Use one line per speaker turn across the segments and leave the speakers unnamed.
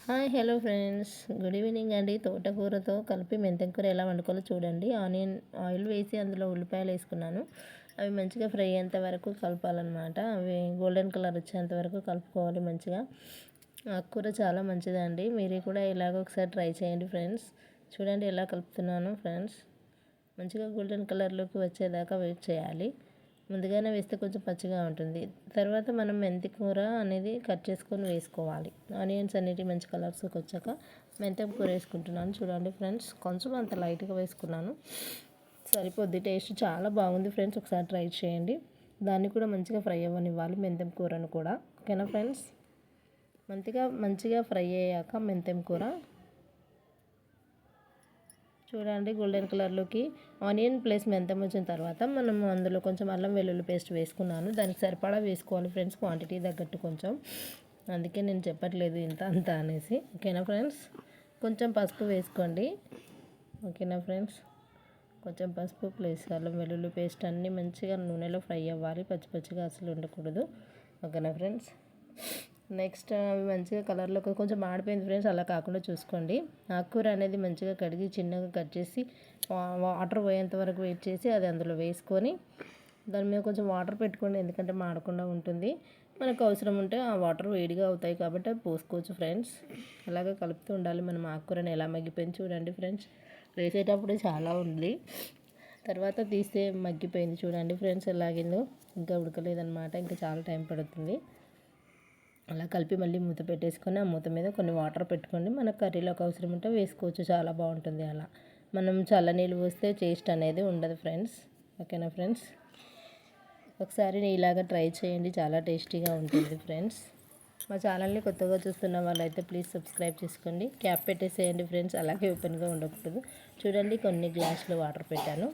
Hi hello friends, good evening అండి. తోటకూరతో కలిపి మెంతం కూర ఎలా వండుకోవాలో చూడండి. ఆయిల్ వేసి అందులో ఉల్లిపాయలు వేసుకున్నాను. అవి మంచిగా ఫ్రై అయ్యేంత వరకు కలపాలన్నమాట. అవి గోల్డెన్ కలర్ వచ్చేంత వరకు కలుపుకోవాలి మంచిగా. ఆకుకూర చాలా మంచిదండి. మీరు కూడా ఇలాగ ఒకసారి ట్రై చేయండి ఫ్రెండ్స్. చూడండి ఎలా కలుపుతున్నాను ఫ్రెండ్స్. మంచిగా గోల్డెన్ కలర్లోకి వచ్చేదాకా వెయిట్ చేయాలి. ముందుగానే వేస్తే కొంచెం పచ్చిగా ఉంటుంది. తర్వాత మనం మెంతి కూర అనేది కట్ చేసుకొని వేసుకోవాలి. ఆనియన్స్ అన్నిటి మంచి కలర్స్కి వచ్చాక మెంతం కూర వేసుకుంటున్నాను. చూడండి ఫ్రెండ్స్, కొంచెం అంత లైట్గా వేసుకున్నాను, సరిపోద్ది. టేస్ట్ చాలా బాగుంది ఫ్రెండ్స్. ఒకసారి ట్రై చేయండి. దాన్ని కూడా మంచిగా ఫ్రై అవ్వనివ్వాలి, మెంతం కూరను కూడా. ఓకేనా ఫ్రెండ్స్. మంచిగా ఫ్రై అయ్యాక మెంతం కూర చూడండి గోల్డెన్ కలర్లోకి ఆనియన్ ప్లస్ మెంతం వచ్చిన తర్వాత మనం అందులో కొంచెం అల్లం వెల్లుల్లి పేస్ట్ వేసుకున్నాను. దానికి సరిపడా వేసుకోవాలి ఫ్రెండ్స్, క్వాంటిటీ తగ్గట్టు కొంచెం. అందుకే నేను చెప్పట్లేదు ఇంత అంత అనేసి. ఓకేనా ఫ్రెండ్స్. కొంచెం పసుపు వేసుకోండి. ఓకేనా ఫ్రెండ్స్. కొంచెం పసుపు ప్లస్ అల్లం వెల్లుల్లి పేస్ట్ అన్నీ మంచిగా నూనెలో ఫ్రై అవ్వాలి. పచ్చి పచ్చిగా అసలు ఉండకూడదు. ఓకేనా ఫ్రెండ్స్. నెక్స్ట్ అవి మంచిగా కలర్లోకి కొంచెం మాడిపోయింది ఫ్రెండ్స్, అలా కాకుండా చూసుకోండి. ఆకుకూర అనేది మంచిగా కడిగి చిన్నగా కట్ చేసి వాటర్ పోయేంత వరకు వెయిట్ చేసి అది అందులో వేసుకొని దాని మీద కొంచెం వాటర్ పెట్టుకోండి, ఎందుకంటే మాడకుండా ఉంటుంది. మనకు అవసరం ఉంటే ఆ వాటర్ వేడిగా అవుతాయి కాబట్టి అవి పోసుకోవచ్చు ఫ్రెండ్స్. అలాగే కలుపుతూ ఉండాలి. మనం ఆకుకూరని ఎలా మగ్గిపోయింది చూడండి ఫ్రెండ్స్. వేసేటప్పుడు చాలా ఉంది, తర్వాత తీస్తే మగ్గిపోయింది చూడండి ఫ్రెండ్స్. ఎలాగిందో ఇంకా ఉడకలేదన్నమాట, ఇంకా చాలా టైం పడుతుంది. అలా కలిపి మళ్ళీ మూత పెట్టేసుకొని ఆ మూత మీద కొన్ని వాటర్ పెట్టుకోండి. మన కర్రీలోకి అవసరం ఉంటే వేసుకోవచ్చు, చాలా బాగుంటుంది. అలా మనం చల్లనీళ్ళు పోస్తే టేస్ట్ అనేది ఉండదు ఫ్రెండ్స్. ఓకేనా ఫ్రెండ్స్. ఒకసారి ఇలాగ ట్రై చేయండి, చాలా టేస్టీగా ఉంటుంది ఫ్రెండ్స్. మా ఛానల్ని కొత్తగా చూస్తున్న వాళ్ళైతే ప్లీజ్ సబ్స్క్రైబ్ చేసుకోండి. క్యాప్ పెట్టేసేయండి ఫ్రెండ్స్, అలాగే ఓపెన్గా ఉండకూడదు. చూడండి కొన్ని గ్లాసులు వాటర్ పెట్టాను.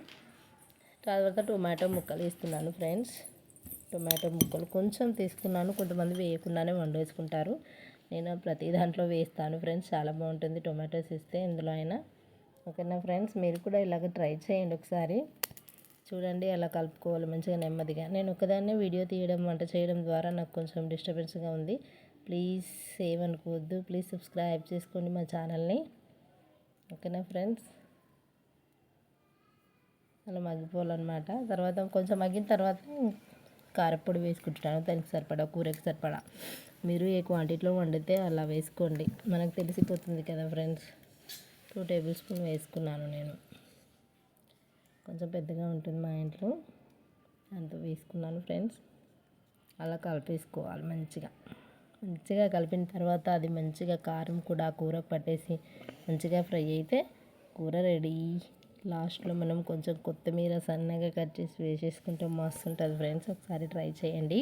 తర్వాత టొమాటో ముక్కలు వేస్తున్నాను ఫ్రెండ్స్. టొమాటో ముక్కలు కొంచెం తీసుకున్నాను, కొంతమంది వేయకుండానే వండేసుకుంటారు. నేను ప్రతి దాంట్లో వేస్తాను ఫ్రెండ్స్, చాలా బాగుంటుంది టొమాటోస్ ఇస్తే ఎందులో అయినా. ఓకేనా ఫ్రెండ్స్. మీరు కూడా ఇలాగ ట్రై చేయండి ఒకసారి. చూడండి అలా కలుపుకోవాలి మంచిగా నెమ్మదిగా. నేను ఒకదాన్నే వీడియో తీయడం వంట చేయడం ద్వారా నాకు కొంచెం డిస్టర్బెన్స్గా ఉంది. ప్లీజ్ సేవ్ అనుకోవద్దు, ప్లీజ్ సబ్స్క్రైబ్ చేసుకోండి మా ఛానల్ని. ఓకేనా ఫ్రెండ్స్. అలా మగ్గిపోవాలన్నమాట. తర్వాత కొంచెం మగ్గిన తర్వాత కారపొడి వేసుకుంటున్నాను, దానికి సరిపడా, కూరకి సరిపడా. మీరు ఏ క్వాంటిటీలో వండితే అలా వేసుకోండి, మనకు తెలిసిపోతుంది కదా ఫ్రెండ్స్. 2 టేబుల్ స్పూన్ వేసుకున్నాను నేను, కొంచెం పెద్దగా ఉంటుంది మా ఇంట్లో, అంత వేసుకున్నాను ఫ్రెండ్స్. అలా కలిపేసుకోవాలి మంచిగా కలిపిన తర్వాత అది మంచిగా కారం కూడా కూర పట్టేసి మంచిగా ఫ్రై అయితే కూర రెడీ. లాస్ట్లో మనం కొంచెం కొత్తిమీర సన్నగా కట్ చేసి వేసేసుకుంటే మస్తు ఉంటుంది ఫ్రెండ్స్. ఒకసారి ట్రై చేయండి.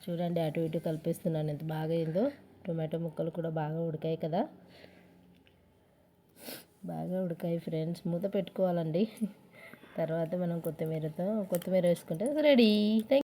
చూడండి అటు ఇటు కలిపేస్తున్నాను, ఎంత బాగా అయిందో. టొమాటో ముక్కలు కూడా బాగా ఉడికాయి కదా, బాగా ఉడికాయి ఫ్రెండ్స్. మూత పెట్టుకోవాలండి. తర్వాత మనం కొత్తిమీర వేసుకుంటే రెడీ.